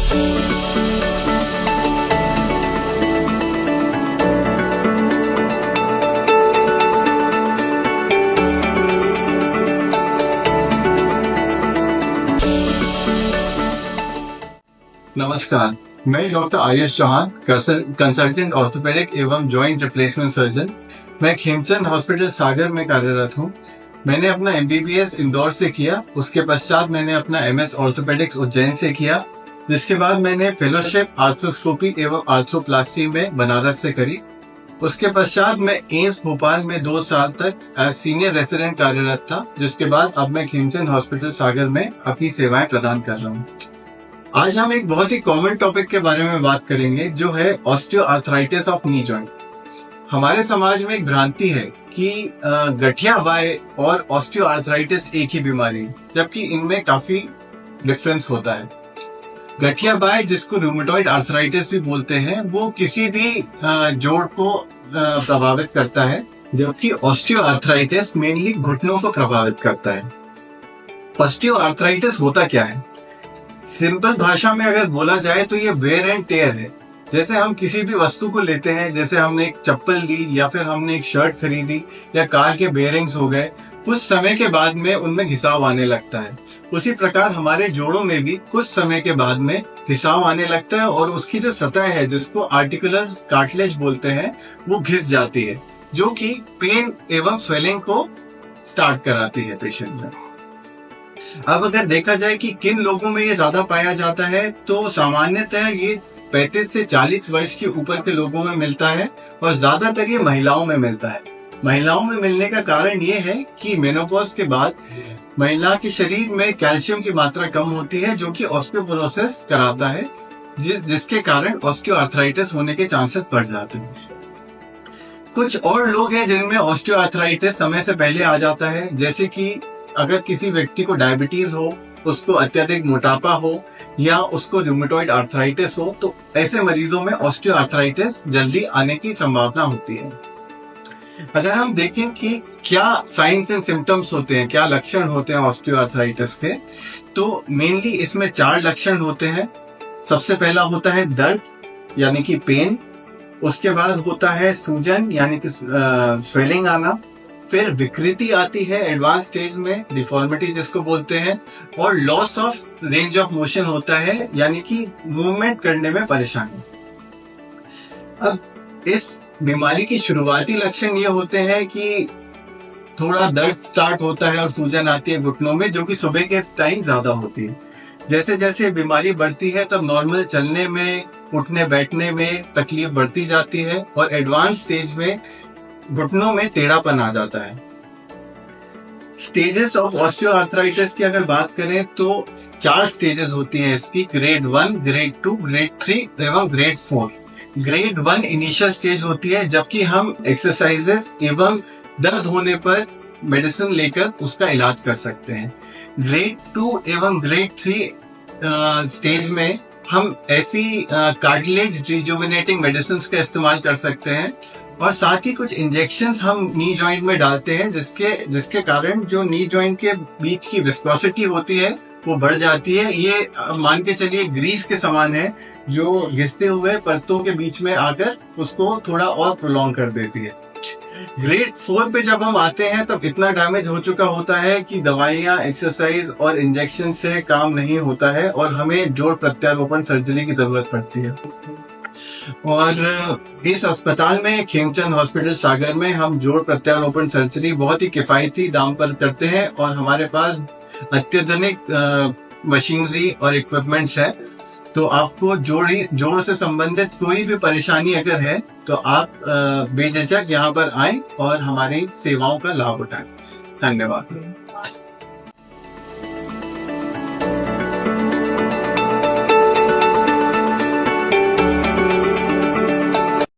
नमस्कार, मैं doctor Ayush Chauhan, consultant orthopaedic एवं जॉइंट रिप्लेसमेंट सर्जन। मैं खेमचंद हॉस्पिटल सागर में कार्यरत हूँ। मैंने अपना MBBS इंदौर से किया। उसके पश्चात मैंने अपना MS ऑर्थोपेडिक्स उज्जैन से किया, जिसके बाद मैंने फेलोशिप आर्थ्रोस्कोपी एवं आर्थ्रोप्लास्टी में बनारस से करी। उसके पश्चात मैं एम्स भोपाल में 2 साल तक सीनियर रेसिडेंट कार्यरत था, जिसके बाद अब मैं खेमचंद हॉस्पिटल सागर में अपनी सेवाएं प्रदान कर रहा हूँ। आज हम एक बहुत ही कॉमन टॉपिक के बारे में बात करेंगे, जो है ऑस्टियोआर्थराइटिस ऑफ नी जॉइंट। हमारे समाज में एक भ्रांति है कि गठिया बाय और ऑस्टियोआर्थराइटिस एक ही बीमारी है, जबकि इनमें काफी डिफरेंस होता है। गठिया बाय, जिसको रूमेटॉइड आर्थराइटिस भी बोलते हैं, वो किसी भी जोड़ को प्रभावित करता है, जबकि ऑस्टियोआर्थराइटिस मेनली घुटनों को प्रभावित करता है। ऑस्टियोआर्थराइटिस होता क्या है? सिंपल भाषा में अगर बोला जाए तो ये वेयर एंड टेयर है। जैसे हम किसी भी वस्तु को लेते हैं, जैसे हमने एक चप्पल ली या फिर हमने एक शर्ट खरीदी या कार के बेयरिंग्स हो गए, कुछ समय के बाद में उनमें घिसाव आने लगता है। उसी प्रकार हमारे जोड़ों में भी कुछ समय के बाद में घिसाव आने लगता है और उसकी जो सतह है, जिसको आर्टिकुलर कार्टिलेज बोलते हैं, वो घिस जाती है, जो कि पेन एवं स्वेलिंग को स्टार्ट कराती है पेशेंट में। अब अगर देखा जाए कि किन लोगों में ये ज्यादा पाया जाता है, तो सामान्यतः ये 35 से 40 वर्ष के ऊपर के लोगों में मिलता है और ज्यादातर ये महिलाओं में मिलता है। महिलाओं में मिलने का कारण ये है कि मेनोपॉज के बाद महिला के शरीर में कैल्शियम की मात्रा कम होती है, जो कि ऑस्टियोपोरोसिस कराता है, जिसके कारण ऑस्टियोआर्थराइटिस होने के चांसेस बढ़ जाते हैं। कुछ और लोग हैं जिनमें ऑस्टियोआर्थराइटिस समय से पहले आ जाता है, जैसे कि अगर किसी व्यक्ति को डायबिटीज हो, उसको अत्यधिक मोटापा हो या उसको रूमेटॉइड आर्थराइटिस हो, तो ऐसे मरीजों में ऑस्टियोआर्थराइटिस जल्दी आने की संभावना होती है। अगर हम देखें कि क्या साइंस एंड सिम्टम्स होते हैं, क्या लक्षण होते हैं ऑस्टियोआर्थराइटिस के, तो मेनली इसमें 4 लक्षण होते हैं। सबसे पहला होता है दर्द, यानी कि पेन। उसके बाद होता है सूजन, यानी कि स्वेलिंग आना। फिर विकृति आती है एडवांस स्टेज में, डिफॉर्मिटी जिसको बोलते हैं, और loss of range of motion होता है, यानी कि मूवमेंट करने में परेशानी। अब इस बीमारी की शुरुआती लक्षण ये होते हैं कि थोड़ा दर्द स्टार्ट होता है और सूजन आती है घुटनों में, जो कि सुबह के टाइम ज्यादा होती है। जैसे जैसे बीमारी बढ़ती है, तब नॉर्मल चलने में, उठने बैठने में तकलीफ बढ़ती जाती है और एडवांस स्टेज में घुटनों में टेढ़ापन आ जाता है। स्टेजेस ऑफ ऑस्टियोआर्थराइटिस की अगर बात करें तो 4 स्टेजेस होती हैं इसकी, ग्रेड 1, ग्रेड 2, ग्रेड 3 एवं ग्रेड 4। ग्रेड 1 इनिशियल स्टेज होती है, जबकि हम एक्सरसाइजेस एवं दर्द होने पर मेडिसिन लेकर उसका इलाज कर सकते हैं। ग्रेड 2 एवं ग्रेड 3 स्टेज में हम ऐसी कार्टिलेज रिजुविनेटिंग मेडिसिन का इस्तेमाल कर सकते हैं और साथ ही कुछ इंजेक्शंस हम नी जॉइंट में डालते हैं, जिसके कारण जो नी जॉइंट के बीच की विस्कोसिटी होती है वो बढ़ जाती है। ये मान के चलिए ग्रीस के समान है, जो घिसते हुए परतों के बीच में आकर उसको थोड़ा और प्रोलॉन्ग कर देती है। ग्रेड 4 पे जब हम आते हैं, तब इतना डैमेज हो चुका होता है कि दवाइयां, एक्सरसाइज और इंजेक्शन से काम नहीं होता है और हमें जोड़ प्रत्यारोपण सर्जरी की जरूरत पड़ती है। और इस अस्पताल में, खेमचंद हॉस्पिटल सागर में, हम जोड़ प्रत्यारोपण सर्जरी बहुत ही किफायती दाम पर करते हैं और हमारे पास अत्याधुनिक मशीनरी और इक्विपमेंट्स है। तो आपको जोड़ से संबंधित कोई भी परेशानी अगर है, तो आप बेझिझक यहाँ पर आएं और हमारी सेवाओं का लाभ उठाएं। धन्यवाद।